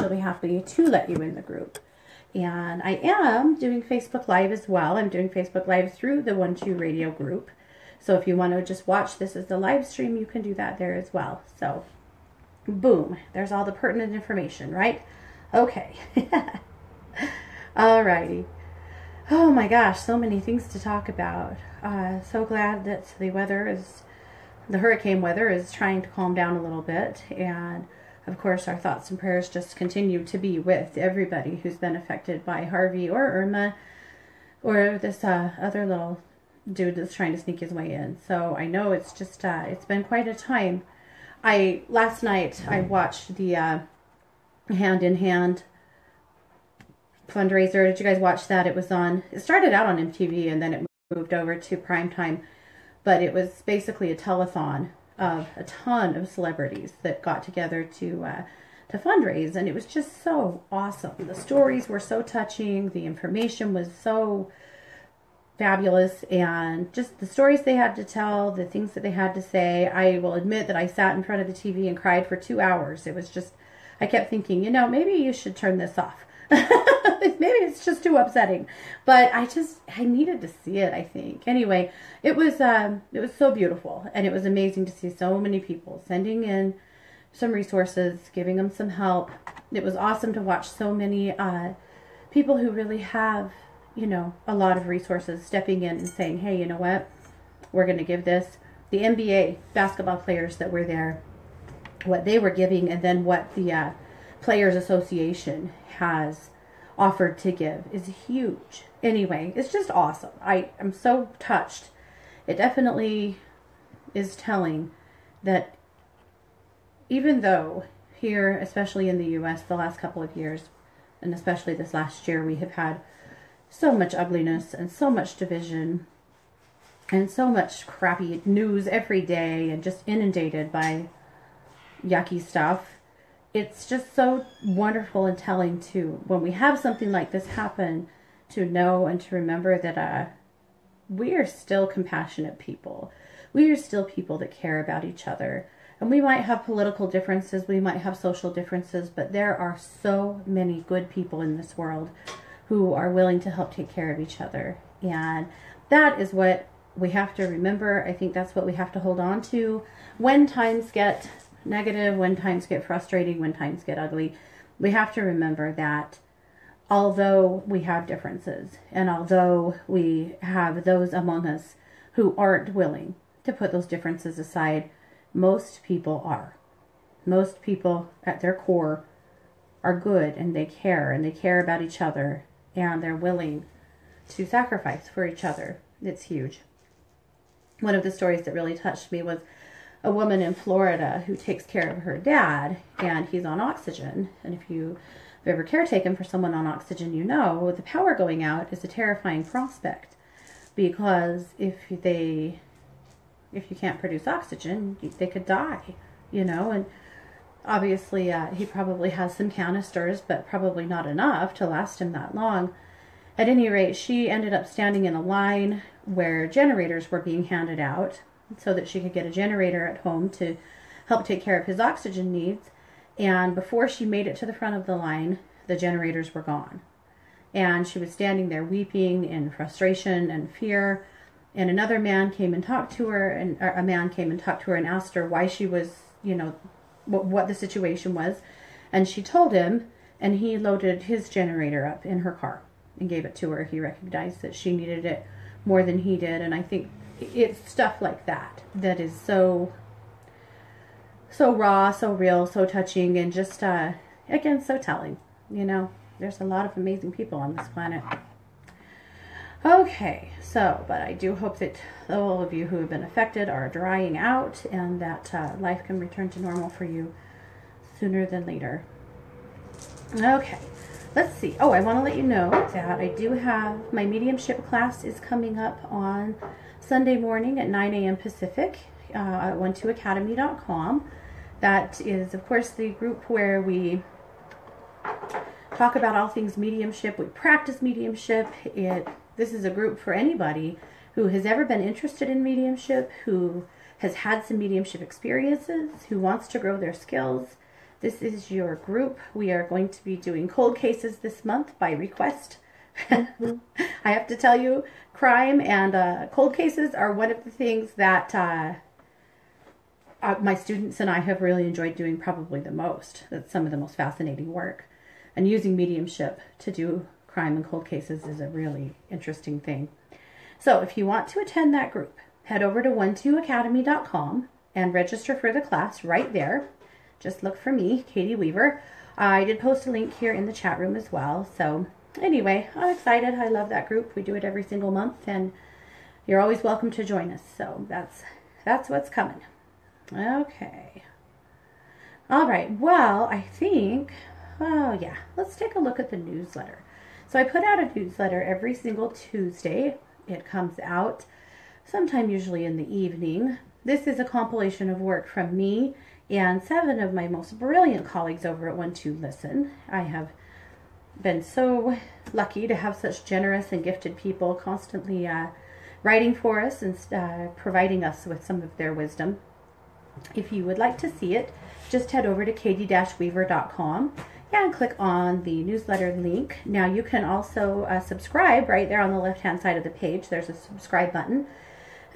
she'll be happy to let you in the group. And I am doing Facebook Live as well. I'm doing Facebook Live through the 12 Radio group. So if you want to just watch this as the live stream, you can do that there as well. So, boom. There's all the pertinent information, right? Okay. Alrighty. Oh my gosh, so many things to talk about. So glad that the hurricane weather is trying to calm down a little bit. And of course, our thoughts and prayers just continue to be with everybody who's been affected by Harvey or Irma or this other little dude that's trying to sneak his way in. So I know it's just, it's been quite a time. Last night I watched the Hand in Hand fundraiser. Did you guys watch that? It started out on MTV and then it moved over to primetime. But it was basically a telethon of a ton of celebrities that got together to fundraise, and it was just so awesome. The stories were so touching, the information was so fabulous, and just the stories they had to tell, the things that they had to say. I will admit that I sat in front of the TV and cried for 2 hours. It was just, I kept thinking, maybe you should turn this off. Maybe it's just too upsetting, but I needed to see it, I think. Anyway, it was so beautiful, and it was amazing to see so many people sending in some resources, giving them some help. It was awesome to watch so many people who really have, a lot of resources stepping in and saying, hey, you know what, we're going to give this. The NBA basketball players that were there, what they were giving, and then what the Players Association has offered to give is huge. Anyway, it's just awesome. I'm so touched. It definitely is telling that even though here, especially in the U.S., the last couple of years, and especially this last year, we have had so much ugliness and so much division and so much crappy news every day and just inundated by yucky stuff. It's just so wonderful and telling to, when we have something like this happen, to know and to remember that we are still compassionate people. We are still people that care about each other. And we might have political differences, we might have social differences, but there are so many good people in this world who are willing to help take care of each other. And that is what we have to remember. I think that's what we have to hold on to when times get negative, when times get frustrating, when times get ugly. We have to remember that although we have differences, and although we have those among us who aren't willing to put those differences aside, most people are. Most people at their core are good, and they care about each other, and they're willing to sacrifice for each other. It's huge. One of the stories that really touched me was a woman in Florida who takes care of her dad, and he's on oxygen. And if you've ever caretaken for someone on oxygen, the power going out is a terrifying prospect, because if you can't produce oxygen, they could die, and obviously he probably has some canisters, but probably not enough to last him that long. At any rate, she ended up standing in a line where generators were being handed out, so that she could get a generator at home to help take care of his oxygen needs. And before she made it to the front of the line, the generators were gone. And she was standing there weeping in frustration and fear. And another man came and talked to her, and asked her why she was, what the situation was. And she told him, and he loaded his generator up in her car and gave it to her. He recognized that she needed it more than he did. And I think it's stuff like that that is so raw, so real, so touching, and just, again, so telling. There's a lot of amazing people on this planet. Okay, but I do hope that all of you who have been affected are drying out, and that life can return to normal for you sooner than later. Okay, let's see. Oh, I want to let you know that I do have my mediumship class is coming up on Sunday morning at 9 a.m. Pacific at 12academy.com. That is, of course, the group where we talk about all things mediumship. We practice mediumship. This is a group for anybody who has ever been interested in mediumship, who has had some mediumship experiences, who wants to grow their skills. This is your group. We are going to be doing cold cases this month by request. I have to tell you, crime and cold cases are one of the things that my students and I have really enjoyed doing probably the most. That's some of the most fascinating work. And using mediumship to do crime and cold cases is a really interesting thing. So if you want to attend that group, head over to 12academy.com and register for the class right there. Just look for me, Katie Weaver. I did post a link here in the chat room as well. So anyway, I'm excited. I love that group. We do it every single month, and you're always welcome to join us. So that's what's coming. Okay. All right. Well, I think, oh yeah, let's take a look at the newsletter. So I put out a newsletter every single Tuesday. It comes out sometime usually in the evening. This is a compilation of work from me and 7 of my most brilliant colleagues over at 12Listen. I have been so lucky to have such generous and gifted people constantly writing for us and providing us with some of their wisdom. If you would like to see it, just head over to katie-weaver.com and click on the newsletter link. Now you can also subscribe right there on the left-hand side of the page. There's a subscribe button.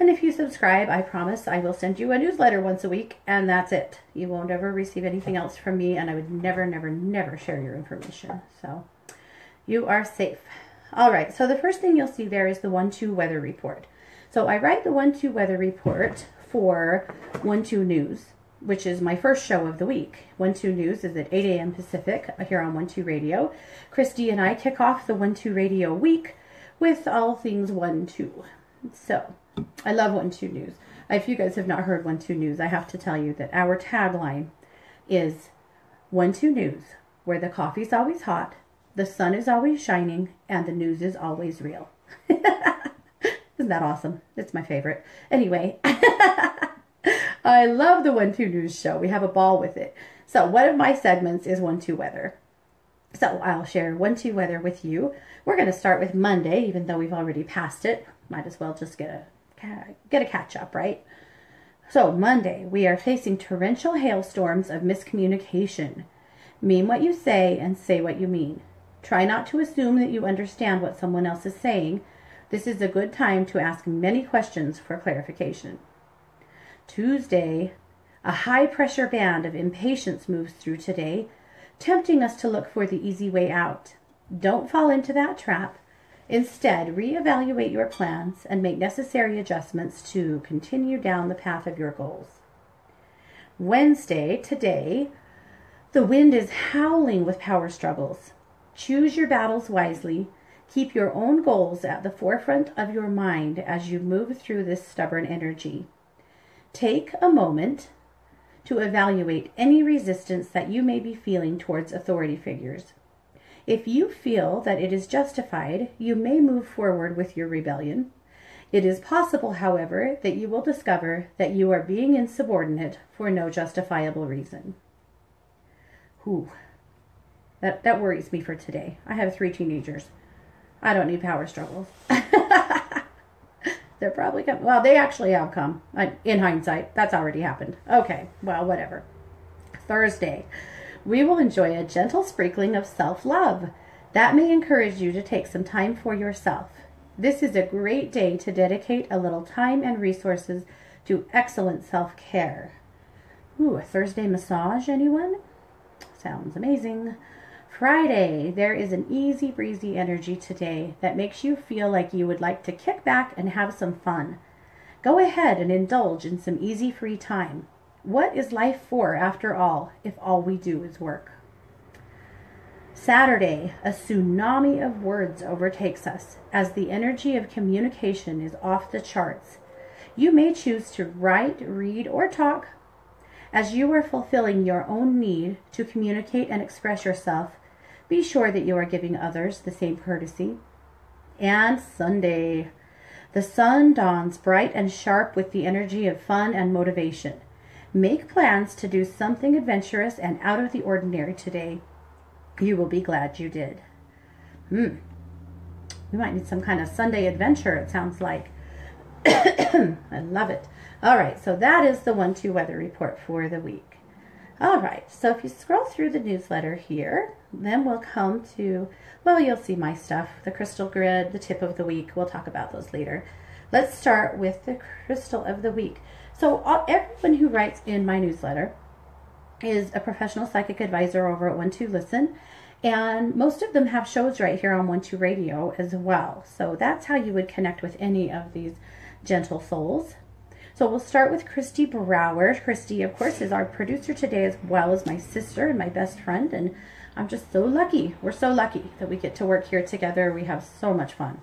And if you subscribe, I promise I will send you a newsletter once a week, and that's it. You won't ever receive anything else from me, and I would never, never, never share your information. So you are safe. All right, so the first thing you'll see there is the 1-2 weather report. So I write the 1-2 weather report for 1-2 News, which is my first show of the week. 1-2 News is at 8 a.m. Pacific here on 1-2 Radio. Christy and I kick off the 1-2 Radio week with all things 1-2. So I love 1-2 News. If you guys have not heard 1-2 News, I have to tell you that our tagline is 1-2 News, where the coffee's always hot, the sun is always shining, and the news is always real. Isn't that awesome? It's my favorite. Anyway, I love the 1-2 News show. We have a ball with it. So one of my segments is 1-2 weather. So I'll share 1-2 weather with you. We're going to start with Monday, even though we've already passed it. Might as well just get a catch up, right? So Monday, we are facing torrential hailstorms of miscommunication. Mean what you say and say what you mean. Try not to assume that you understand what someone else is saying. This is a good time to ask many questions for clarification. Tuesday, a high-pressure band of impatience moves through today, tempting us to look for the easy way out. Don't fall into that trap. Instead, reevaluate your plans and make necessary adjustments to continue down the path of your goals. Wednesday, today, the wind is howling with power struggles. Choose your battles wisely. Keep your own goals at the forefront of your mind as you move through this stubborn energy. Take a moment to evaluate any resistance that you may be feeling towards authority figures. If you feel that it is justified, you may move forward with your rebellion. It is possible, however, that you will discover that you are being insubordinate for no justifiable reason. That worries me for today. I have 3 teenagers. I don't need power struggles. They're probably coming. Well, they actually have come. In hindsight, that's already happened. Okay, well, whatever. Thursday, we will enjoy a gentle sprinkling of self-love. That may encourage you to take some time for yourself. This is a great day to dedicate a little time and resources to excellent self-care. A Thursday massage, anyone? Sounds amazing. Friday, there is an easy breezy energy today that makes you feel like you would like to kick back and have some fun. Go ahead and indulge in some easy free time. What is life for, after all, if all we do is work? Saturday, a tsunami of words overtakes us as the energy of communication is off the charts. You may choose to write, read, or talk. As you are fulfilling your own need to communicate and express yourself, be sure that you are giving others the same courtesy. And Sunday, the sun dawns bright and sharp with the energy of fun and motivation. Make plans to do something adventurous and out of the ordinary today. You will be glad you did. We might need some kind of Sunday adventure, it sounds like. I love it. All right, so that is the 1-2 weather report for the week. All right, so if you scroll through the newsletter here, then we'll come to, well, you'll see my stuff, the crystal grid, the tip of the week. We'll talk about those later. Let's start with the crystal of the week. So everyone who writes in my newsletter is a professional psychic advisor over at One Two Listen, and most of them have shows right here on One Two Radio as well. So that's how you would connect with any of these gentle souls. So we'll start with Christy Brower. Christy, of course, is our producer today, as well as my sister and my best friend. And I'm just so lucky. We're so lucky that we get to work here together. We have so much fun.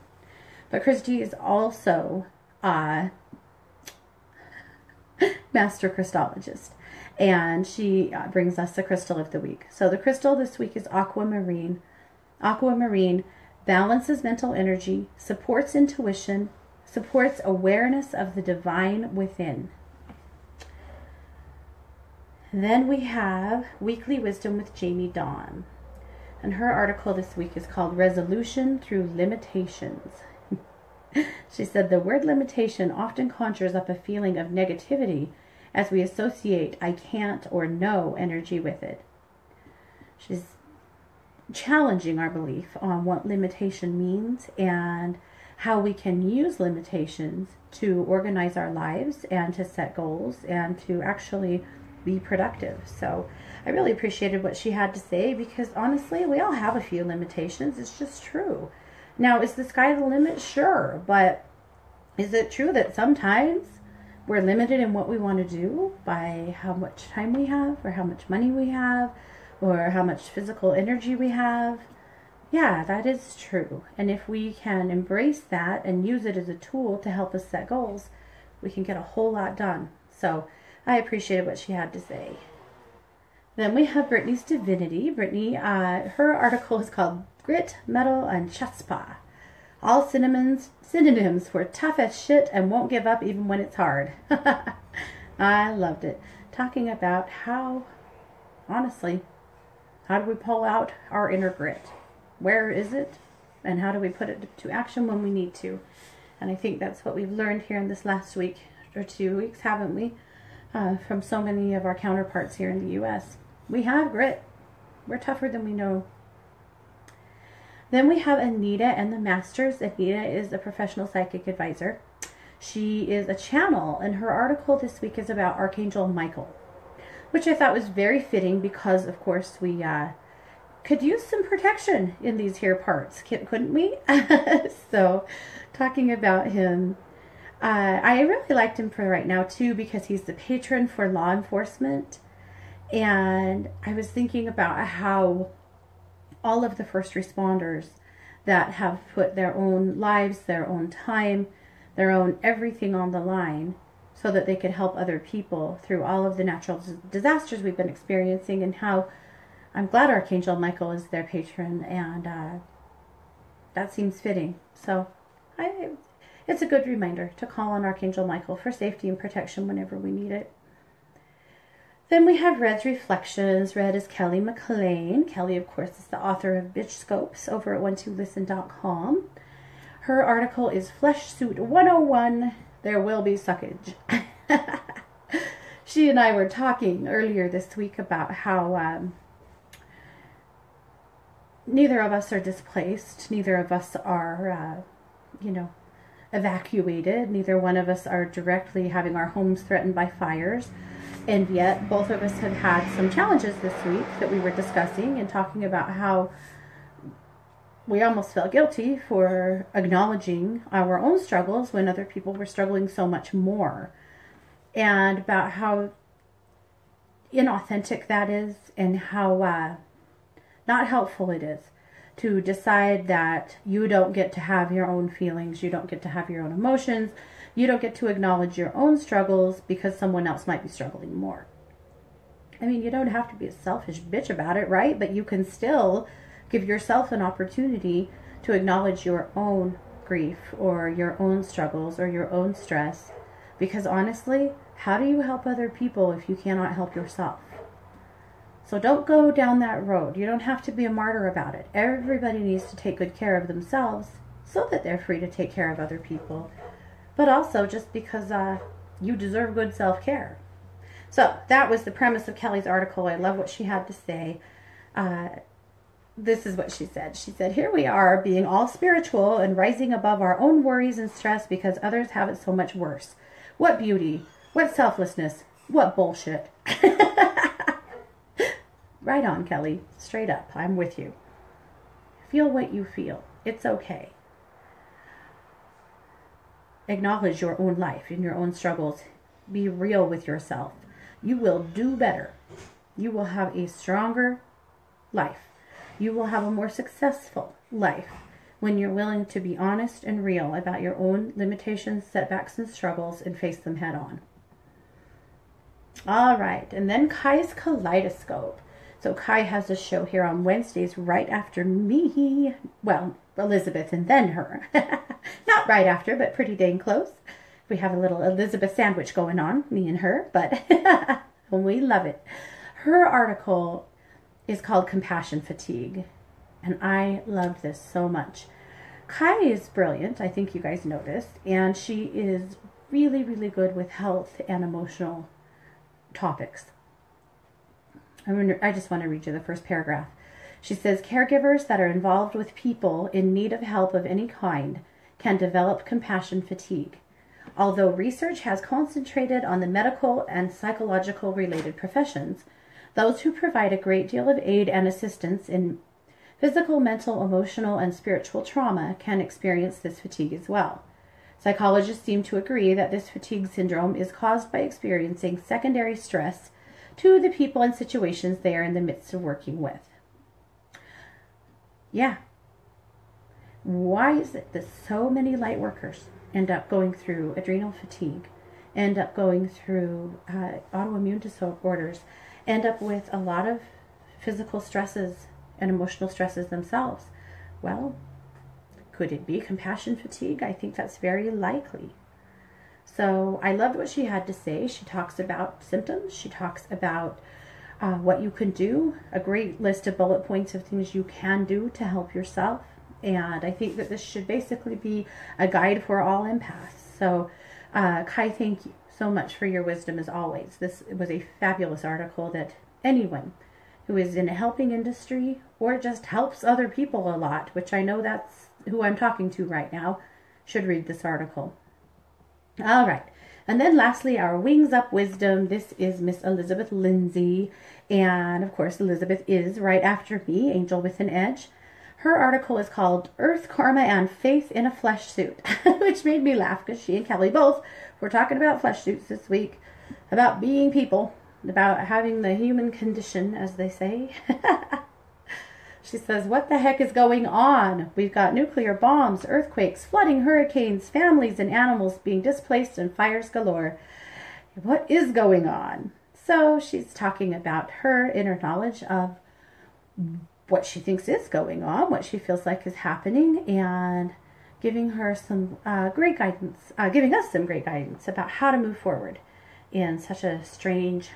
But Christy is also a master crystallologist. And she brings us the crystal of the week. So the crystal this week is aquamarine. Aquamarine balances mental energy, supports intuition, supports awareness of the divine within. Then we have Weekly Wisdom with Jamie Dawn. And her article this week is called Resolution Through Limitations. She said the word limitation often conjures up a feeling of negativity as we associate I can't or no energy with it. She's challenging our belief on what limitation means and how we can use limitations to organize our lives and to set goals and to actually be productive. So I really appreciated what she had to say, because honestly, we all have a few limitations. It's just true. Now, is the sky the limit? Sure. But is it true that sometimes we're limited in what we want to do by how much time we have, or how much money we have, or how much physical energy we have? Yeah, that is true. And if we can embrace that and use it as a tool to help us set goals, we can get a whole lot done. So I appreciated what she had to say. Then we have Brittany's Divinity. Brittany, her article is called Grit, Metal, and Chuspa. All synonyms for tough as shit and won't give up even when it's hard. I loved it. Talking about how, honestly, how do we pull out our inner grit? Where is it? And how do we put it to action when we need to? And I think that's what we've learned here in this last week or 2 weeks, haven't we? From so many of our counterparts here in the U.S. We have grit. We're tougher than we know. Then we have Anita and the Masters. Anita is a professional psychic advisor. She is a channel, and her article this week is about Archangel Michael, which I thought was very fitting because, of course, we could use some protection in these here parts, couldn't we? So, talking about him, I really liked him for right now, too, because he's the patron for law enforcement. And I was thinking about how all of the first responders that have put their own lives, their own time, their own everything on the line so that they could help other people through all of the natural disasters we've been experiencing, and how I'm glad Archangel Michael is their patron, and that seems fitting. So it's a good reminder to call on Archangel Michael for safety and protection whenever we need it. Then we have Red's Reflections. Red is Kelly McLean. Kelly, of course, is the author of Bitch Scopes over at one2listen.com. Her article is Flesh Suit 101, There Will Be Suckage. She and I were talking earlier this week about how neither of us are displaced. Neither of us are, evacuated. Neither one of us are directly having our homes threatened by fires. And yet, both of us have had some challenges this week that we were discussing and talking about how we almost felt guilty for acknowledging our own struggles when other people were struggling so much more. And about how inauthentic that is, and how not helpful it is to decide that you don't get to have your own feelings, you don't get to have your own emotions, you don't get to acknowledge your own struggles because someone else might be struggling more. I mean, you don't have to be a selfish bitch about it, right? But you can still give yourself an opportunity to acknowledge your own grief or your own struggles or your own stress. Because honestly, how do you help other people if you cannot help yourself? So don't go down that road. You don't have to be a martyr about it. Everybody needs to take good care of themselves so that they're free to take care of other people. But also just because you deserve good self-care. So that was the premise of Kelly's article. I love what she had to say. This is what she said. She said, here we are being all spiritual and rising above our own worries and stress because others have it so much worse. What beauty. What selflessness. What bullshit. Right on, Kelly. Straight up. I'm with you. Feel what you feel. It's okay. Acknowledge your own life and your own struggles. Be real with yourself. You will do better. You will have a stronger life. You will have a more successful life when you're willing to be honest and real about your own limitations, setbacks, and struggles and face them head on. All right, and then Kai's Kaleidoscope. So Kai has a show here on Wednesdays right after me. Well, Elizabeth and then her. Not right after, but pretty dang close. We have a little Elizabeth sandwich going on, me and her, but we love it. Her article is called Compassion Fatigue, and I loved this so much. Kai is brilliant, I think you guys noticed, and she is really, really good with health and emotional topics. I just want to read you the first paragraph. She says, caregivers that are involved with people in need of help of any kind can develop compassion fatigue. Although research has concentrated on the medical and psychological related professions, those who provide a great deal of aid and assistance in physical, mental, emotional, and spiritual trauma can experience this fatigue as well. Psychologists seem to agree that this fatigue syndrome is caused by experiencing secondary stress to the people and situations they are in the midst of working with. Yeah. Why is it that so many light workers end up going through adrenal fatigue, end up going through autoimmune disorders, end up with a lot of physical stresses and emotional stresses themselves? Well, could it be compassion fatigue? I think that's very likely. So I loved what she had to say. She talks about symptoms. She talks about what you can do, a great list of bullet points of things you can do to help yourself. And I think that this should basically be a guide for all empaths. So Kai, thank you so much for your wisdom as always. This was a fabulous article that anyone who is in a helping industry or just helps other people a lot, which I know that's who I'm talking to right now, should read this article. All right. And then lastly, our Wings Up Wisdom. This is Miss Elizabeth Lindsay. And of course, Elizabeth is right after me, Angel with an Edge. Her article is called Earth, Karma, and Faith in a Flesh Suit, which made me laugh because she and Kelly both were talking about flesh suits this week, about being people, about having the human condition, as they say. She says, what the heck is going on? We've got nuclear bombs, earthquakes, flooding, hurricanes, families and animals being displaced, and fires galore. What is going on? So she's talking about her inner knowledge of what she thinks is going on, what she feels like is happening, and giving her some great guidance, giving us some great guidance about how to move forward in such a strange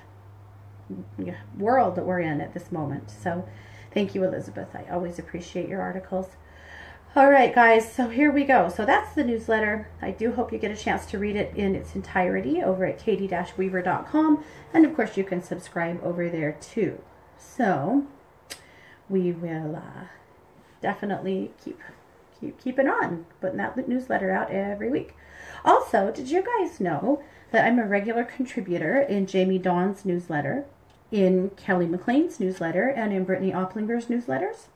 world that we're in at this moment. So thank you, Elizabeth. I always appreciate your articles. All right, guys, so here we go. So that's the newsletter. I do hope you get a chance to read it in its entirety over at katie-weaver.com. And of course, you can subscribe over there too. So we will definitely keep keeping on, putting that newsletter out every week. Also, did you guys know that I'm a regular contributor in Jamie Dawn's newsletter, in Kelly McLean's newsletter, and in Brittany Opplinger's newsletters?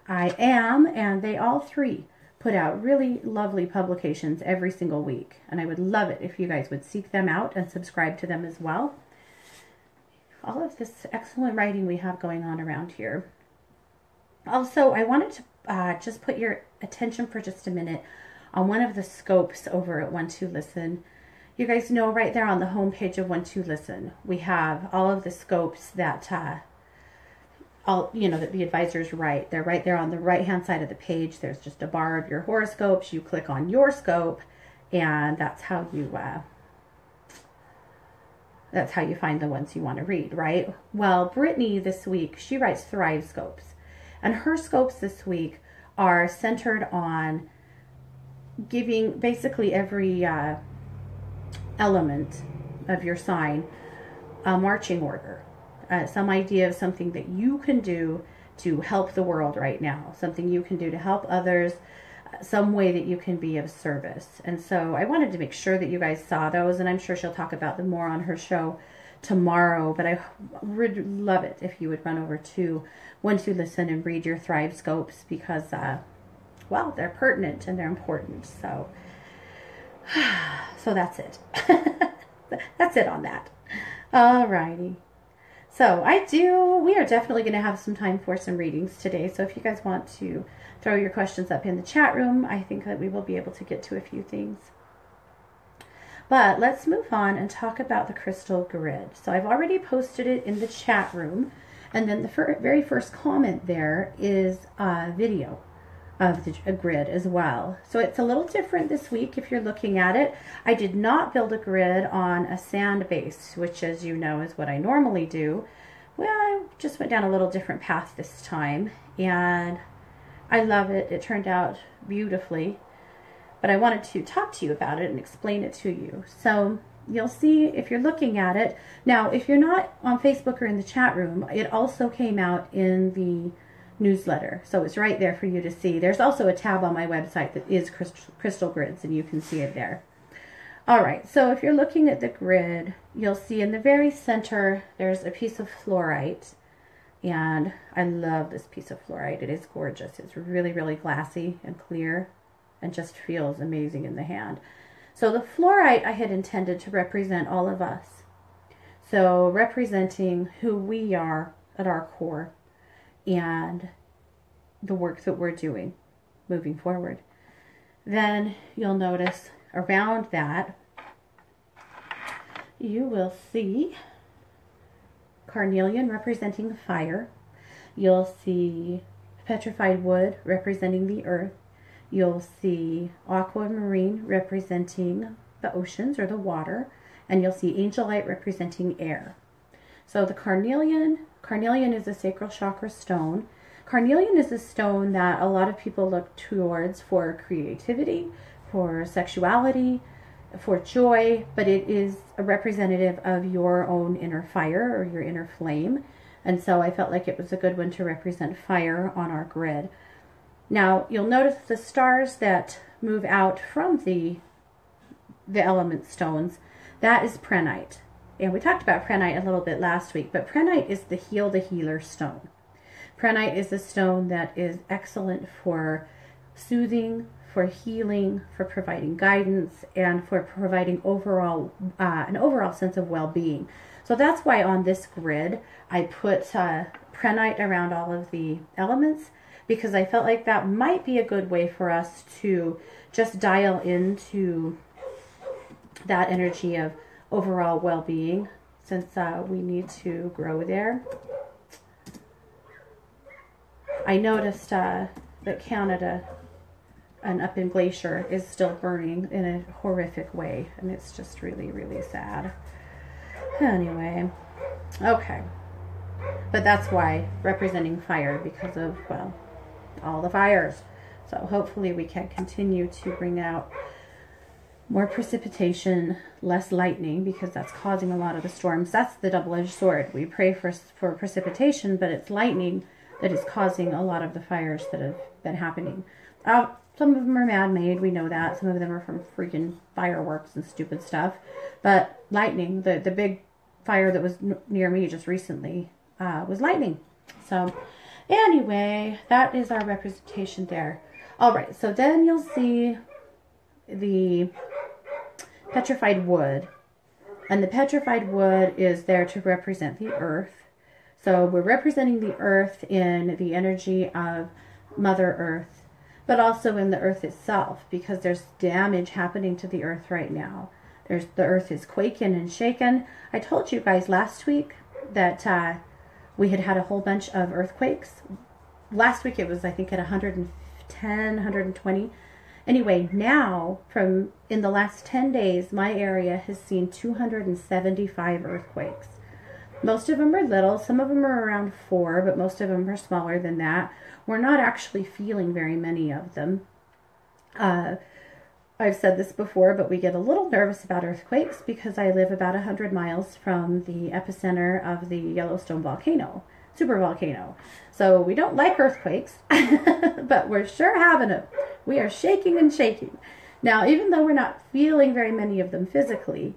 I am, and they all three put out really lovely publications every single week, and I would love it if you guys would seek them out and subscribe to them as well. All of this excellent writing we have going on around here. Also, I wanted to just put your attention for just a minute on one of the scopes over at One2Listen. You guys know right there on the home page of One2Listen, we have all of the scopes that that the advisors write. They're right there on the right hand side of the page. There's just a bar of your horoscopes. You click on your scope, and that's how you find the ones you want to read, right? Well, Brittany this week, she writes Thrive Scopes. And her scopes this week are centered on giving basically every element of your sign a marching order, some idea of something that you can do to help the world right now, something you can do to help others, some way that you can be of service. And so I wanted to make sure that you guys saw those, and I'm sure she'll talk about them more on her show tomorrow, but I would love it if you would run over to One to Listen and read your Thrive Scopes, because well, they're pertinent and they're important. So that's it. That's it on that. Alrighty. So we are definitely going to have some time for some readings today. So if you guys want to throw your questions up in the chat room, I think that we will be able to get to a few things. But let's move on and talk about the crystal grid. So I've already posted it in the chat room. And then the very first comment there is a video of the grid as well. So it's a little different this week if you're looking at it. I did not build a grid on a sand base, which, as you know, is what I normally do. Well, I just went down a little different path this time, and I love it. It turned out beautifully, but I wanted to talk to you about it and explain it to you. So you'll see if you're looking at it. Now, if you're not on Facebook or in the chat room, it also came out in the newsletter, so it's right there for you to see. There's also a tab on my website that is crystal grids, and you can see it there. All right, so if you're looking at the grid, you'll see in the very center there's a piece of fluorite, and I love this piece of fluorite. It is gorgeous. It's really, really glassy and clear and just feels amazing in the hand. So the fluorite I had intended to represent all of us, so representing who we are at our core and the work that we're doing moving forward. Then you'll notice around that you will see carnelian representing fire. You'll see petrified wood representing the earth. You'll see aquamarine representing the oceans or the water, and you'll see angelite representing air. So the carnelian is a sacral chakra stone. Carnelian is a stone that a lot of people look towards for creativity, for sexuality, for joy, but it is a representative of your own inner fire or your inner flame. And so I felt like it was a good one to represent fire on our grid. Now, you'll notice the stars that move out from the element stones, that is prehnite. And we talked about prehnite a little bit last week, but prehnite is the heal the healer stone. Prehnite is a stone that is excellent for soothing, for healing, for providing guidance, and for providing an overall sense of well-being. So that's why on this grid I put prehnite around all of the elements, because I felt like that might be a good way for us to just dial into that energy of overall well-being, since we need to grow there. I noticed that Canada and up in Glacier is still burning in a horrific way, and it's just really, really sad. Anyway, okay. But that's why representing fire, because of, well, all the fires. So hopefully we can continue to bring out more precipitation, less lightning, because that's causing a lot of the storms. That's the double-edged sword. We pray for precipitation, but it's lightning that is causing a lot of the fires that have been happening. Some of them are man-made, we know that. Some of them are from freaking fireworks and stupid stuff. But lightning, the big fire that was near me just recently was lightning. So anyway, that is our representation there. All right, so then you'll see the petrified wood. And the petrified wood is there to represent the earth. So we're representing the earth in the energy of Mother Earth, but also in the earth itself, because there's damage happening to the earth right now. The earth is quaking and shaken. I told you guys last week that we had a whole bunch of earthquakes. Last week it was, I think, at 110, 120. Anyway, now, in the last 10 days, my area has seen 275 earthquakes. Most of them are little, some of them are around 4, but most of them are smaller than that. We're not actually feeling very many of them. I've said this before, but we get a little nervous about earthquakes because I live about 100 miles from the epicenter of the Yellowstone volcano, supervolcano. So we don't like earthquakes, but we're sure having them. We are shaking and shaking. Now, even though we're not feeling very many of them physically,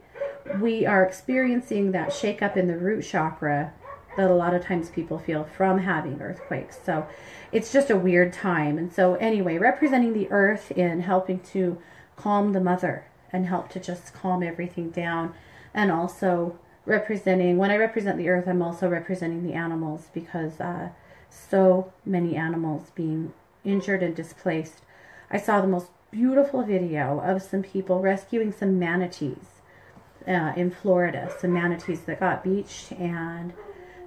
we are experiencing that shake-up in the root chakra that a lot of times people feel from having earthquakes. So it's just a weird time. And so anyway, representing the earth in helping to calm the mother and help to just calm everything down. And also representing, when I represent the earth, I'm also representing the animals, because so many animals being injured and displaced. I saw the most beautiful video of some people rescuing some manatees in Florida, some manatees that got beached, and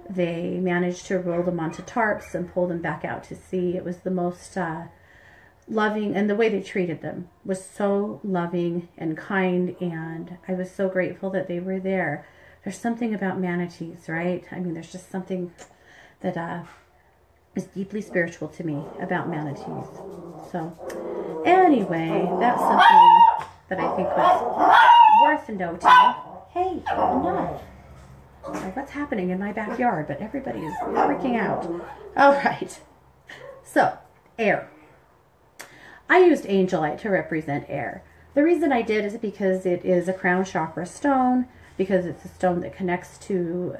they managed to roll them onto tarps and pull them back out to sea. It was the most loving, and the way they treated them was so loving and kind, and I was so grateful that they were there. There's something about manatees, right? I mean, there's just something that is deeply spiritual to me about manatees. So anyway, that's something that I think was worth noting. Hey, enough. What's happening in my backyard? But everybody is freaking out. All right. So, air. I used angelite to represent air. The reason I did is because it is a crown chakra stone, because it's a stone that connects to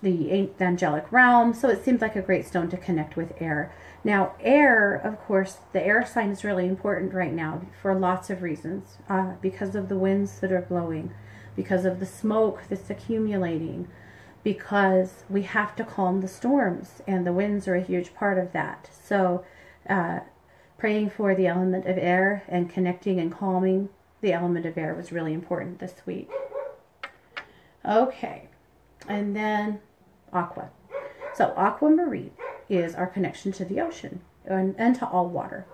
the angelic realm. So it seems like a great stone to connect with air. Now, air, of course, the air sign is really important right now for lots of reasons. Because of the winds that are blowing, because of the smoke that's accumulating, because we have to calm the storms, and the winds are a huge part of that. So praying for the element of air and connecting and calming the element of air was really important this week. Okay, and then aqua. So aquamarine is our connection to the ocean and to all water.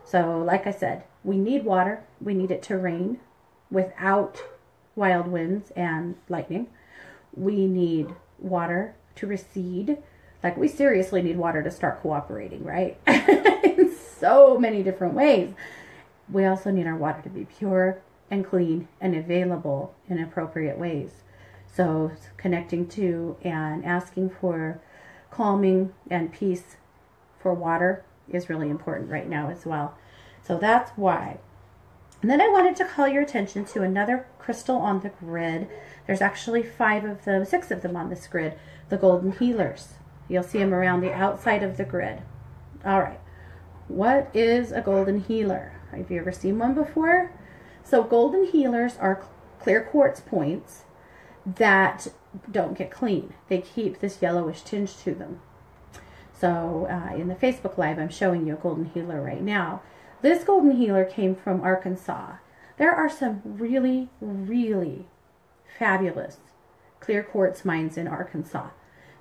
So like I said, we need water. We need it to rain without wild winds and lightning. We need water to recede. Like, we seriously need water to start cooperating, right? In so many different ways. We also need our water to be pure and clean and available in appropriate ways. So connecting to and asking for calming and peace for water is really important right now as well. So that's why. And then I wanted to call your attention to another crystal on the grid. There's actually 6 of them on this grid, the golden healers. You'll see them around the outside of the grid. All right, what is a golden healer? Have you ever seen one before? So golden healers are clear quartz points that don't get clean. They keep this yellowish tinge to them. So in the Facebook Live, I'm showing you a golden healer right now. This golden healer came from Arkansas. There are some really, really fabulous clear quartz mines in Arkansas.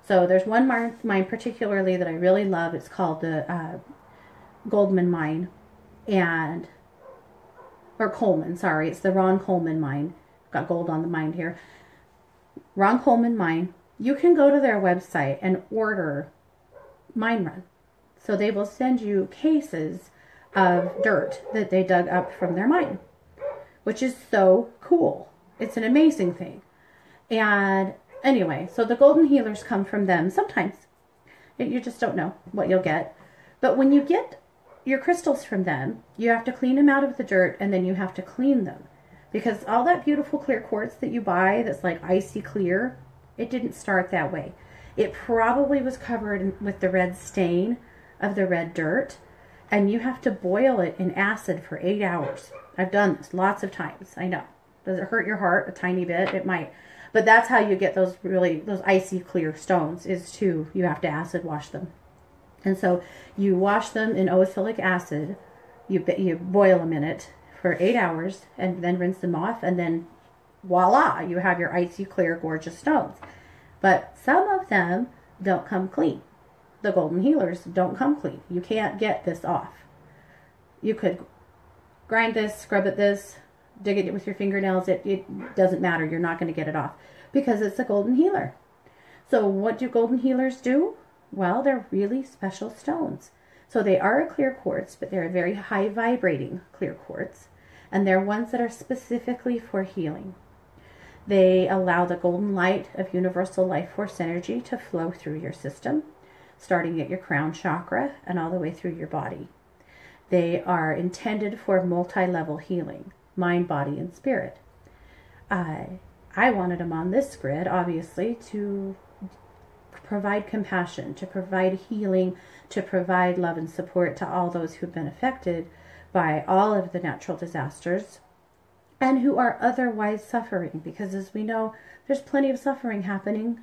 So there's one mine particularly that I really love. It's called the Goldman Mine, or Coleman, sorry. It's the Ron Coleman Mine. Got gold on the mine here. Ron Coleman Mine. You can go to their website and order mine run. So they will send you cases of dirt that they dug up from their mine, which is so cool. It's an amazing thing. And anyway, so the golden healers come from them. Sometimes you just don't know what you'll get. But when you get your crystals from them, you have to clean them out of the dirt, and then you have to clean them. Because all that beautiful clear quartz that you buy that's like icy clear, it didn't start that way. It probably was covered with the red stain of the red dirt, and you have to boil it in acid for 8 hours. I've done this lots of times. I know. Does it hurt your heart a tiny bit? It might. But that's how you get those icy clear stones, you have to acid wash them. And so you wash them in oxalic acid, you boil them in it for 8 hours, and then rinse them off, and then voila, you have your icy clear gorgeous stones. But some of them don't come clean. The golden healers don't come clean. You can't get this off. You could grind this, scrub it this, dig it with your fingernails. It doesn't matter. You're not going to get it off because it's a golden healer. So what do golden healers do? Well, they're really special stones. So they are a clear quartz, but they're a very high vibrating clear quartz. And they're ones that are specifically for healing. They allow the golden light of universal life force energy to flow through your system, starting at your crown chakra and all the way through your body. They are intended for multi-level healing, mind, body, and spirit. I wanted them on this grid, obviously, to provide compassion, to provide healing, to provide love and support to all those who've been affected by all of the natural disasters and who are otherwise suffering, because as we know, there's plenty of suffering happening,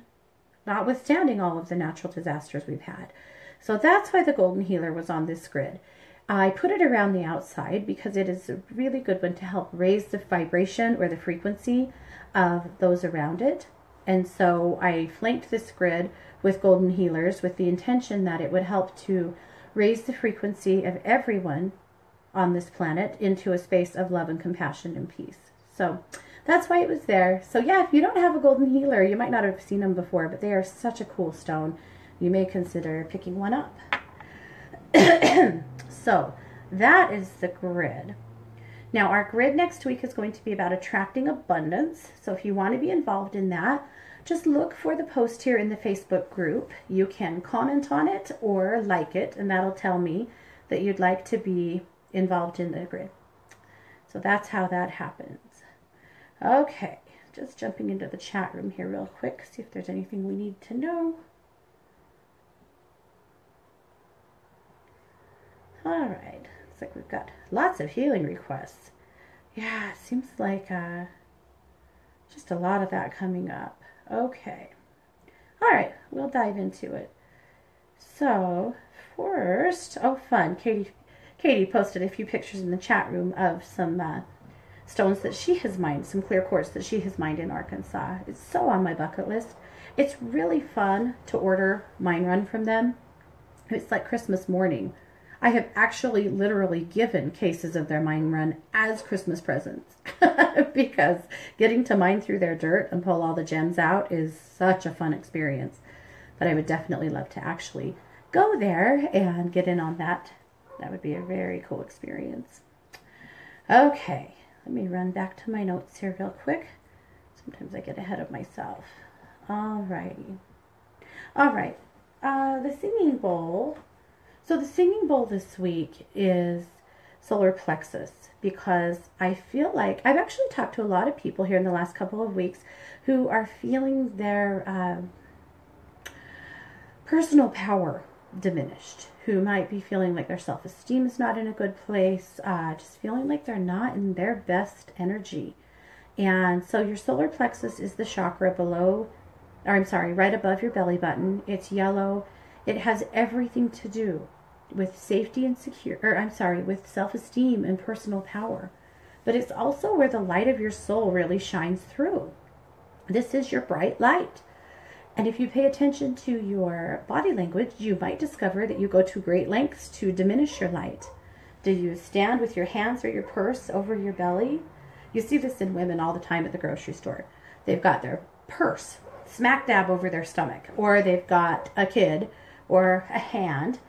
notwithstanding all of the natural disasters we've had. So that's why the Golden Healer was on this grid. I put it around the outside because it is a really good one to help raise the vibration or the frequency of those around it. And so I flanked this grid with golden healers with the intention that it would help to raise the frequency of everyone on this planet into a space of love and compassion and peace. So that's why it was there. So yeah, if you don't have a golden healer, you might not have seen them before, but they are such a cool stone. You may consider picking one up. So that is the grid. Now our grid next week is going to be about attracting abundance. So if you want to be involved in that, just look for the post here in the Facebook group. You can comment on it or like it, and that'll tell me that you'd like to be involved in the grid. So that's how that happens. Okay, just jumping into the chat room here real quick, see if there's anything we need to know. All right, looks like we've got lots of healing requests. Yeah, it seems like just a lot of that coming up. Okay. All right, we'll dive into it. So first, oh fun, Katie posted a few pictures in the chat room of some stones that she has mined, some clear quartz that she has mined in Arkansas. It's so on my bucket list. It's really fun to order mine run from them. It's like Christmas morning. I have actually literally given cases of their mine run as Christmas presents because getting to mine through their dirt and pull all the gems out is such a fun experience. But I would definitely love to actually go there and get in on that. That would be a very cool experience. Okay, let me run back to my notes here real quick. Sometimes I get ahead of myself. Alrighty. All right, the singing bowl. So the singing bowl this week is solar plexus, because I feel like I've actually talked to a lot of people here in the last couple of weeks who are feeling their personal power diminished, who might be feeling like their self-esteem is not in a good place, just feeling like they're not in their best energy. And so your solar plexus is the chakra below, or I'm sorry, right above your belly button. It's yellow. It has everything to do with safety and with self-esteem and personal power. But it's also where the light of your soul really shines through. This is your bright light. And if you pay attention to your body language, you might discover that you go to great lengths to diminish your light. Do you stand with your hands or your purse over your belly? You see this in women all the time at the grocery store. They've got their purse smack dab over their stomach, or they've got a kid or a hand.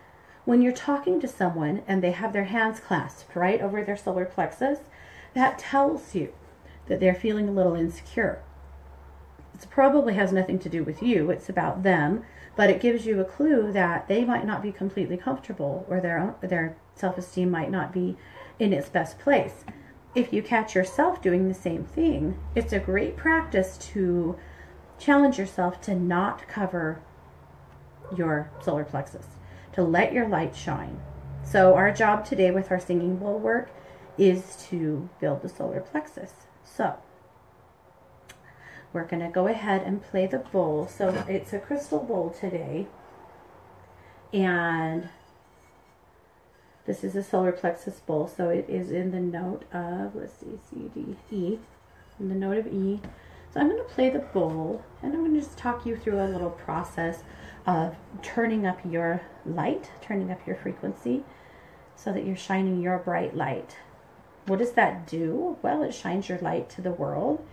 When you're talking to someone and they have their hands clasped right over their solar plexus, that tells you that they're feeling a little insecure. It probably has nothing to do with you, it's about them, but it gives you a clue that they might not be completely comfortable, or their self-esteem might not be in its best place. If you catch yourself doing the same thing, it's a great practice to challenge yourself to not cover your solar plexus, to let your light shine. So our job today with our singing bowl work is to build the solar plexus. So we're going to go ahead and play the bowl. So it's a crystal bowl today, and this is a solar plexus bowl. So it is in the note of, let's see, C, D, E, in the note of E. So I'm going to play the bowl, and I'm going to just talk you through a little process of turning up your light, turning up your frequency, so that you're shining your bright light. What does that do? Well, it shines your light to the world.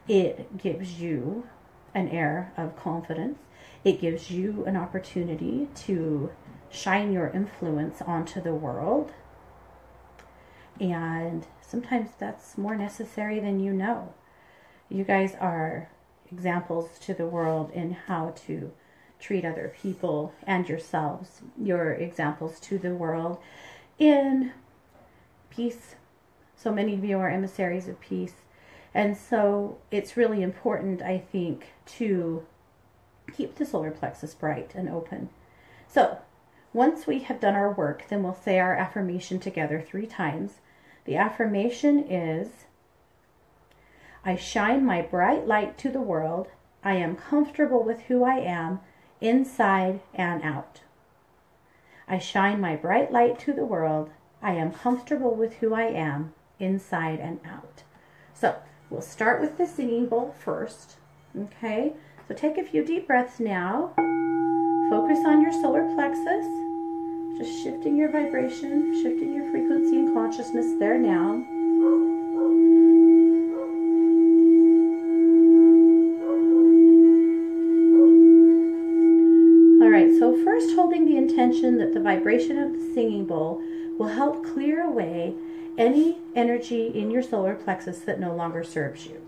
It gives you an air of confidence. It gives you an opportunity to shine your influence onto the world. And sometimes that's more necessary than you know. You guys are examples to the world in how to treat other people and yourselves. You're examples to the world in peace. So many of you are emissaries of peace. And so it's really important, I think, to keep the solar plexus bright and open. So once we have done our work, then we'll say our affirmation together 3 times. The affirmation is, I shine my bright light to the world. I am comfortable with who I am, inside and out. I shine my bright light to the world. I am comfortable with who I am, inside and out. So we'll start with the singing bowl first. Okay, so take a few deep breaths now. Focus on your solar plexus. Just shifting your vibration, shifting your frequency and consciousness there now. Alright, so first holding the intention that the vibration of the singing bowl will help clear away any energy in your solar plexus that no longer serves you.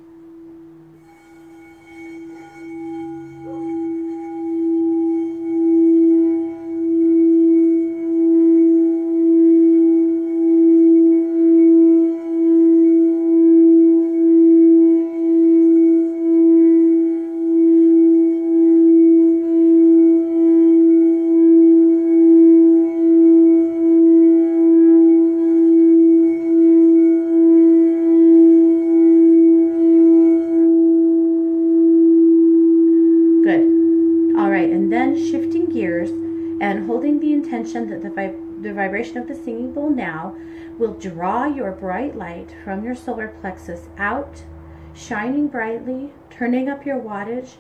And holding the intention that the vibration of the singing bowl now will draw your bright light from your solar plexus out, shining brightly, turning up your wattage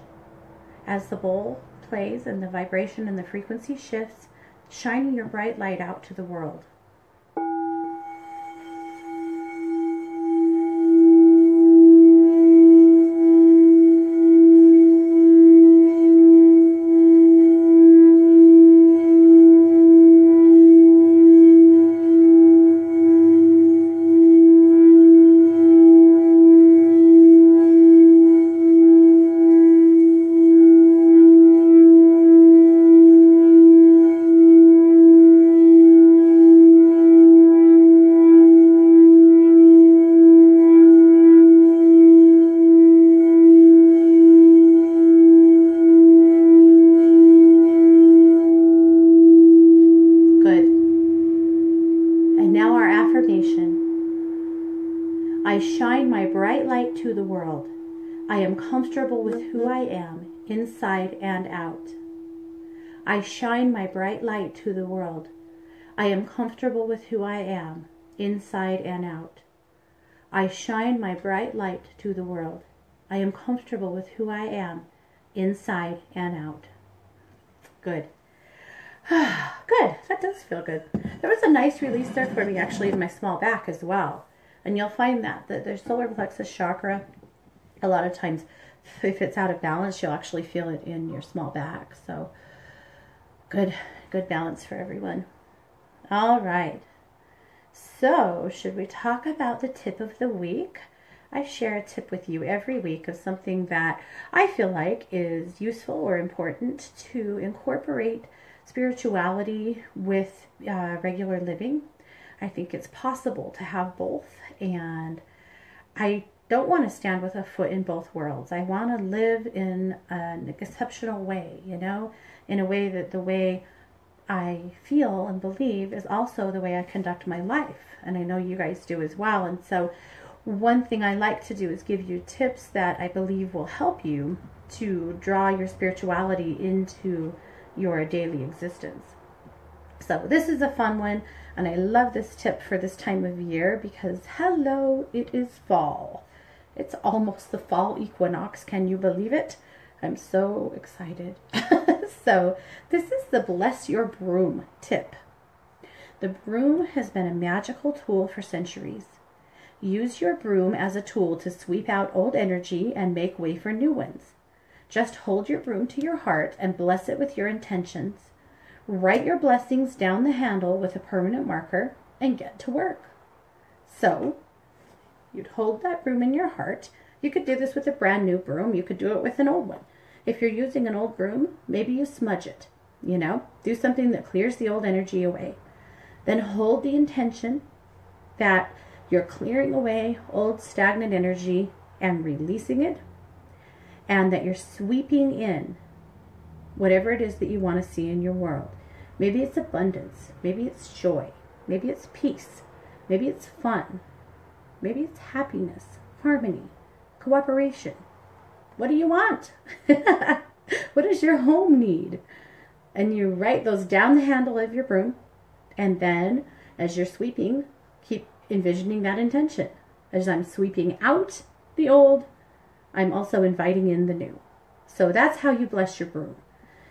as the bowl plays and the vibration and the frequency shifts, shining your bright light out to the world. I shine my bright light to the world. I am comfortable with who I am, inside and out. I shine my bright light to the world. I am comfortable with who I am, inside and out. I shine my bright light to the world. I am comfortable with who I am, inside and out. Good. Good. That does feel good. There was a nice release there for me actually in my small back as well. And you'll find that the solar plexus chakra, a lot of times, if it's out of balance, you'll actually feel it in your small back. So good balance for everyone. All right. So should we talk about the tip of the week? I share a tip with you every week of something that I feel like is useful or important to incorporate spirituality with regular living. I think it's possible to have both, and I don't want to stand with a foot in both worlds. I want to live in an exceptional way, you know, in a way that the way I feel and believe is also the way I conduct my life, and I know you guys do as well. And so one thing I like to do is give you tips that I believe will help you to draw your spirituality into your daily existence. So this is a fun one, and I love this tip for this time of year because, hello, it is fall. It's almost the fall equinox. Can you believe it? I'm so excited. So this is the Bless Your Broom tip. The broom has been a magical tool for centuries. Use your broom as a tool to sweep out old energy and make way for new ones. Just hold your broom to your heart and bless it with your intentions. Write your blessings down the handle with a permanent marker and get to work. So you'd hold that broom in your heart. You could do this with a brand new broom. You could do it with an old one. If you're using an old broom, maybe you smudge it, do something that clears the old energy away. Then hold the intention that you're clearing away old stagnant energy and releasing it, and that you're sweeping in whatever it is that you want to see in your world. Maybe it's abundance, maybe it's joy, maybe it's peace, maybe it's fun, maybe it's happiness, harmony, cooperation. What do you want? What does your home need? And you write those down the handle of your broom, and then as you're sweeping, keep envisioning that intention. As I'm sweeping out the old, I'm also inviting in the new. So that's how you bless your broom.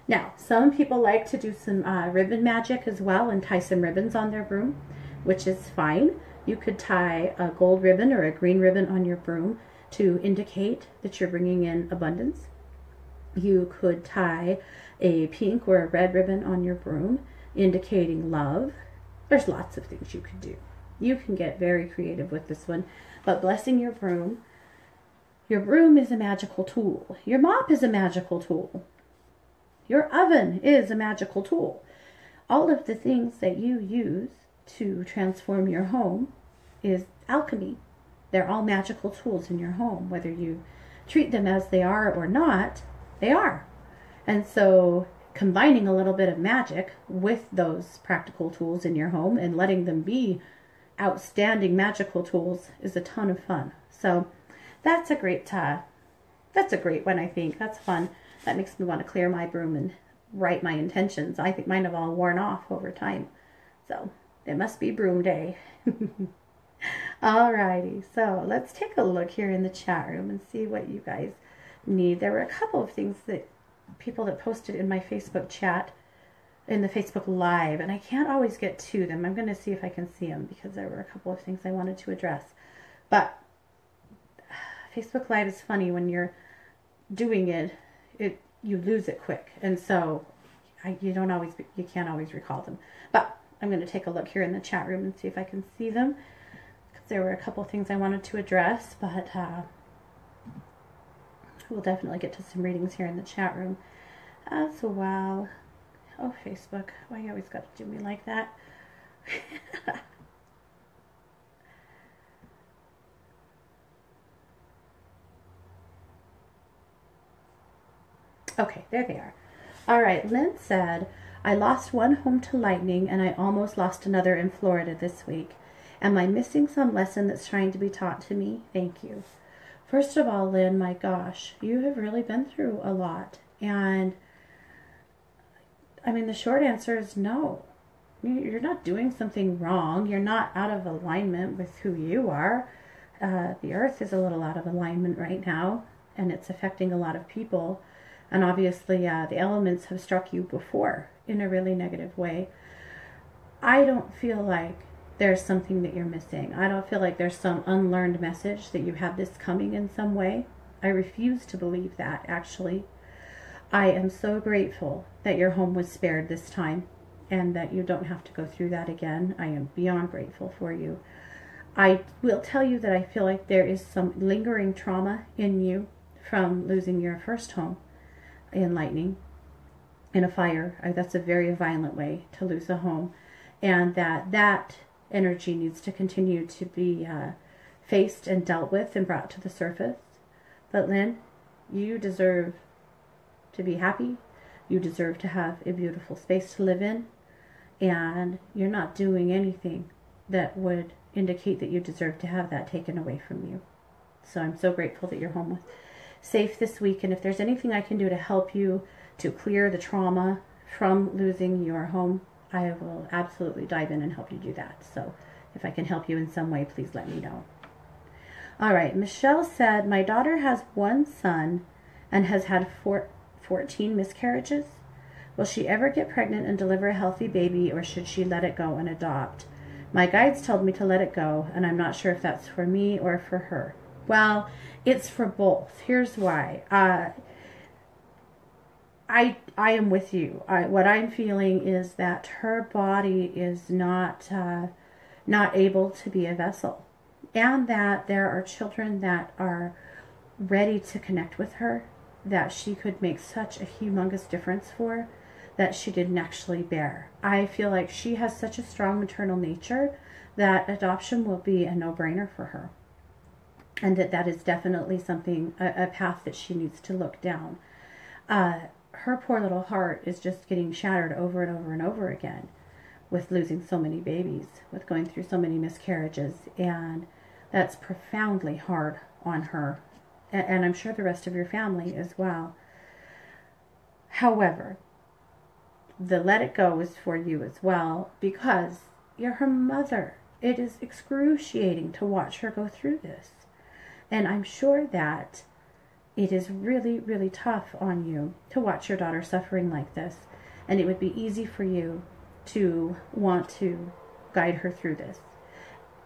Now, some people like to do some ribbon magic as well and tie some ribbons on their broom, which is fine. You could tie a gold ribbon or a green ribbon on your broom to indicate that you're bringing in abundance. You could tie a pink or a red ribbon on your broom, indicating love. There's lots of things you could do. You can get very creative with this one, but blessing your broom is a magical tool. Your mop is a magical tool. Your oven is a magical tool. All of the things that you use to transform your home is alchemy. They're all magical tools in your home. Whether you treat them as they are or not, they are. And so combining a little bit of magic with those practical tools in your home and letting them be outstanding magical tools is a ton of fun. So that's a great one, I think. That's fun. That makes me want to clear my broom and write my intentions. I think mine have all worn off over time. So it must be broom day. Alrighty, so let's take a look here in the chat room and see what you guys need. There were a couple of things that people that posted in my Facebook chat, in the Facebook Live, and I can't always get to them. I'm going to see if I can see them because there were a couple of things I wanted to address. But Facebook Live is funny when you're doing it, you lose it quick, and so you can't always recall them. But I'm going to take a look here in the chat room and see if I can see them, because there were a couple of things I wanted to address, but we'll definitely get to some readings here in the chat room as well. Oh, Facebook, why you always got to do me like that? Okay, there they are. All right, Lynn said, I lost one home to lightning and I almost lost another in Florida this week. Am I missing some lesson that's trying to be taught to me? Thank you. First of all, Lynn, my gosh, you have really been through a lot. And I mean, the short answer is no. You're not doing something wrong. You're not out of alignment with who you are. The earth is a little out of alignment right now, and it's affecting a lot of people. And obviously, the elements have struck you before in a really negative way. I don't feel like there's something that you're missing. I don't feel like there's some unlearned message that you had this coming in some way. I refuse to believe that, actually. I am so grateful that your home was spared this time and that you don't have to go through that again. I am beyond grateful for you. I will tell you that I feel like there is some lingering trauma in you from losing your first home in lightning, in a fire. That's a very violent way to lose a home, and that energy needs to continue to be faced and dealt with and brought to the surface. But Lynn, you deserve to be happy. You deserve to have a beautiful space to live in, and you're not doing anything that would indicate that you deserve to have that taken away from you. So I'm so grateful that you're home with safe this week, and if there's anything I can do to help you to clear the trauma from losing your home, I will absolutely dive in and help you do that. So if I can help you in some way, please let me know. All right, Michelle said, my daughter has one son and has had 14 miscarriages. Will she ever get pregnant and deliver a healthy baby, or should she let it go and adopt? My guides told me to let it go, and I'm not sure if that's for me or for her. Well, it's for both. Here's why. I am with you. What I'm feeling is that her body is not able to be a vessel, and that there are children that are ready to connect with her, that she could make such a humongous difference for, that she didn't actually bear. I feel like she has such a strong maternal nature that adoption will be a no-brainer for her, and that is definitely something, a path that she needs to look down. Her poor little heart is just getting shattered over and over and over again with losing so many babies, with going through so many miscarriages, and that's profoundly hard on her, and I'm sure the rest of your family as well. However, the let it go is for you as well, because you're her mother. It is excruciating to watch her go through this, and I'm sure that it is really, really tough on you to watch your daughter suffering like this, and it would be easy for you to want to guide her through this,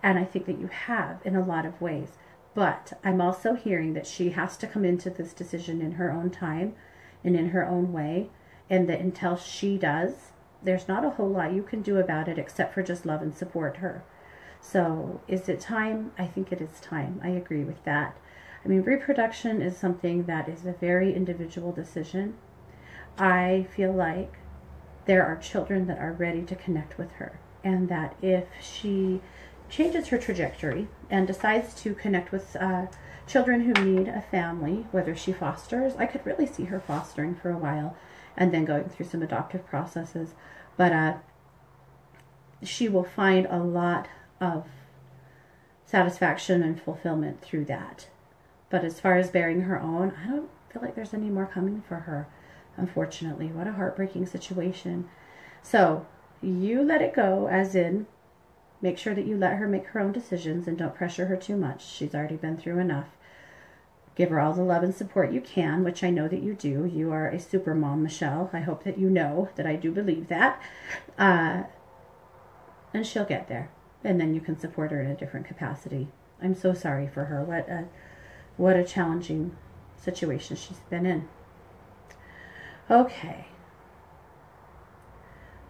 and I think that you have in a lot of ways. But I'm also hearing that she has to come into this decision in her own time and in her own way, and that until she does, there's not a whole lot you can do about it except for just love and support her. So is it time? I think it is time. I agree with that. I mean, reproduction is something that is a very individual decision. I feel like there are children that are ready to connect with her, and that if she changes her trajectory and decides to connect with children who need a family, whether she fosters, I could really see her fostering for a while and then going through some adoptive processes, but she will find a lot of satisfaction and fulfillment through that. But as far as bearing her own, I don't feel like there's any more coming for her, unfortunately. What a heartbreaking situation. So you let it go, as in make sure that you let her make her own decisions and don't pressure her too much. She's already been through enough. Give her all the love and support you can, which I know that you do. You are a super mom, Michelle. I hope that you know that I do believe that. And she'll get there. And then you can support her in a different capacity. I'm so sorry for her. What a challenging situation she's been in. Okay.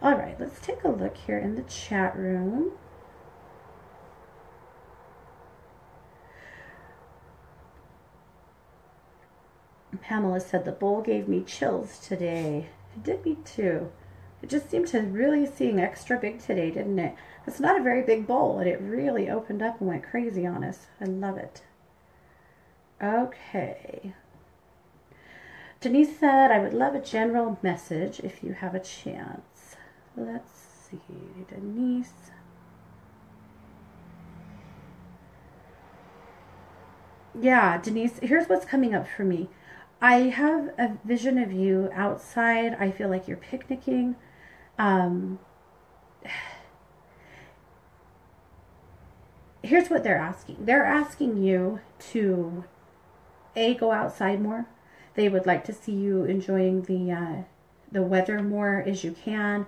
All right, let's take a look here in the chat room. Pamela said the bowl gave me chills today. It did me too. It just seemed to really seem extra big today, didn't it? It's not a very big bowl, and it really opened up and went crazy on us. I love it. Okay. Denise said, I would love a general message if you have a chance. Let's see, Denise. Yeah, Denise, here's what's coming up for me. I have a vision of you outside. I feel like you're picnicking. Here's what they're asking. They're asking you to, go outside more. They would like to see you enjoying the weather more as you can,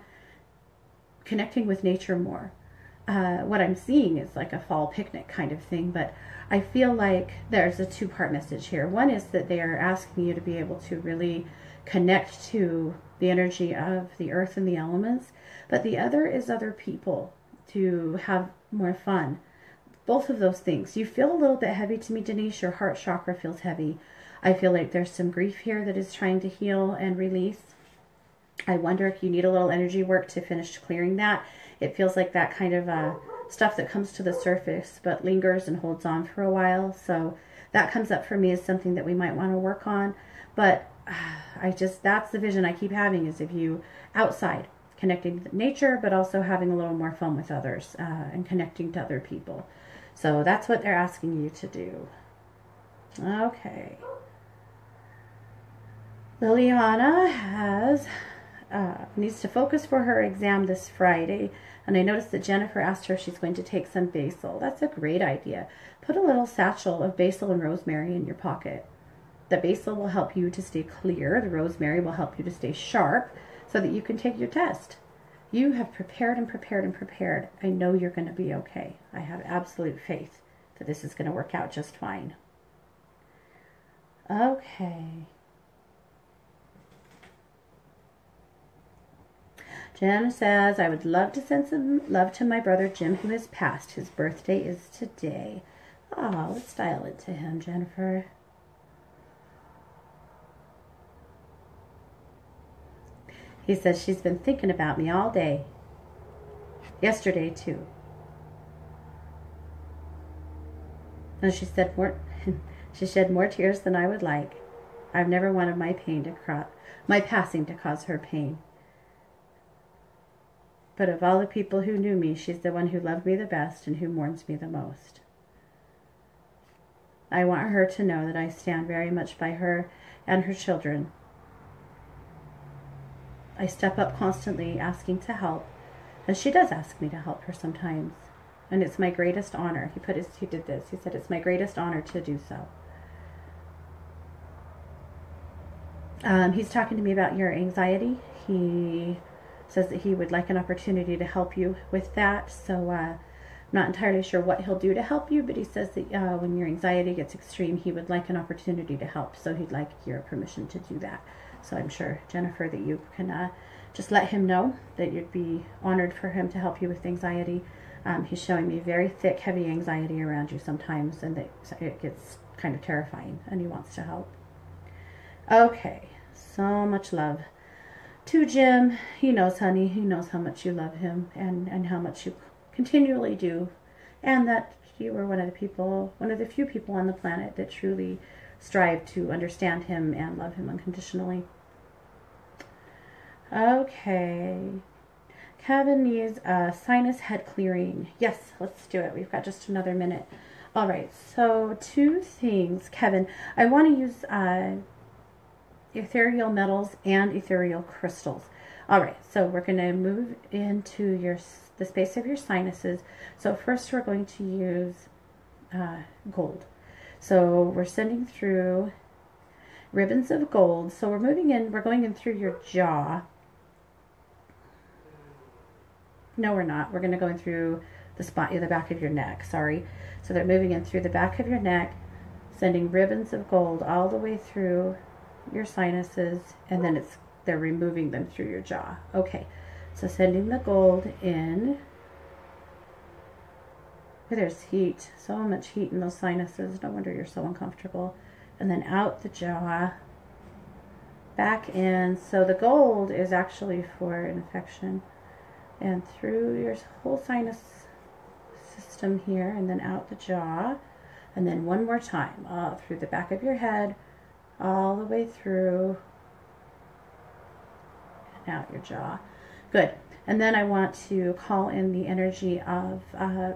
connecting with nature more. What I'm seeing is like a fall picnic kind of thing, but I feel like there's a two-part message here. One is that they are asking you to be able to really connect to the energy of the earth and the elements, but the other is other people, to have more fun. Both of those things. You feel a little bit heavy to me, Denise. Your heart chakra feels heavy. I feel like there's some grief here that is trying to heal and release. I wonder if you need a little energy work to finish clearing that. It feels like that kind of stuff that comes to the surface but lingers and holds on for a while. So that comes up for me as something that we might want to work on. But that's the vision I keep having, is of you outside, connecting to nature, but also having a little more fun with others and connecting to other people. So that's what they're asking you to do. Okay. Liliana needs to focus for her exam this Friday. And I noticed that Jennifer asked her if she's going to take some basil. That's a great idea. Put a little satchel of basil and rosemary in your pocket. The basil will help you to stay clear. The rosemary will help you to stay sharp so that you can take your test. You have prepared and prepared and prepared. I know you're going to be okay. I have absolute faith that this is going to work out just fine. Okay. Jen says, I would love to send some love to my brother Jim, who has passed. His birthday is today. Oh, let's dial it to him, Jennifer. He says she's been thinking about me all day. Yesterday, too. And she said she shed more tears than I would like. I've never wanted my passing to cause her pain. But of all the people who knew me, she's the one who loved me the best and who mourns me the most. I want her to know that I stand very much by her and her children. I step up constantly asking to help, and she does ask me to help her sometimes. And it's my greatest honor. He did this. He said, it's my greatest honor to do so. He's talking to me about your anxiety. He says that he would like an opportunity to help you with that. So I'm not entirely sure what he'll do to help you, but he says that when your anxiety gets extreme, he would like an opportunity to help. So he'd like your permission to do that. So I'm sure, Jennifer, that you can just let him know that you'd be honored for him to help you with anxiety. He's showing me very thick, heavy anxiety around you sometimes, and that it gets kind of terrifying, and he wants to help. Okay, so much love to Jim. He knows, honey, he knows how much you love him and how much you continually do, and that you were one of the few people on the planet that truly strive to understand him and love him unconditionally. Okay. Kevin needs a sinus head clearing. Yes, let's do it. We've got just another minute. All right, so 2 things. Kevin, I want to use ethereal metals and ethereal crystals. All right, so we're going to move into the space of your sinuses. So first we're going to use gold. So we're sending through ribbons of gold. So we're going in through your jaw. No, we're not. We're going to go in through the back of your neck, sorry. So they're moving in through the back of your neck, sending ribbons of gold all the way through your sinuses, and then they're removing them through your jaw. Okay, so sending the gold in. There's heat, so much heat in those sinuses. No wonder you're so uncomfortable. And then out the jaw, back in. So the gold is actually for infection. And through your whole sinus system here, and then out the jaw. And then one more time, through the back of your head, all the way through, and out your jaw. Good. And then I want to call in the energy of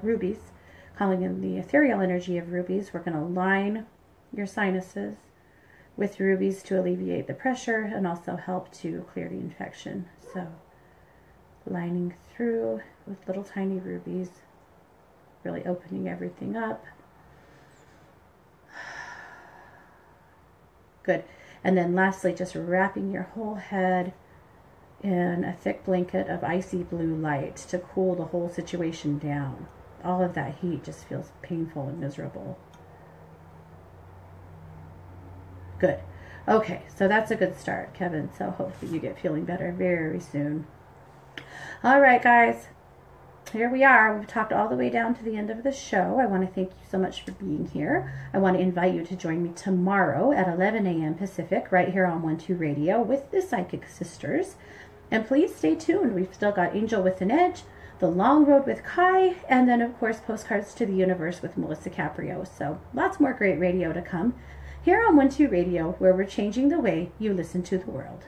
rubies. Calling in the ethereal energy of rubies. We're going to line your sinuses with rubies to alleviate the pressure and also help to clear the infection. So lining through with little tiny rubies, really opening everything up. Good. And then lastly, just wrapping your whole head in a thick blanket of icy blue light to cool the whole situation down. All of that heat just feels painful and miserable. Good. Okay, so that's a good start, Kevin. So hopefully you get feeling better very soon. All right, guys. Here we are. We've talked all the way down to the end of the show. I want to thank you so much for being here. I want to invite you to join me tomorrow at 11 a.m. Pacific, right here on 1-2 Radio with the Psychic Sisters. And please stay tuned. We've still got Angel with an Edge, The Long Road with Kai, and then, of course, Postcards to the Universe with Melissa Caprio. So lots more great radio to come here on 1-2 Radio, where we're changing the way you listen to the world.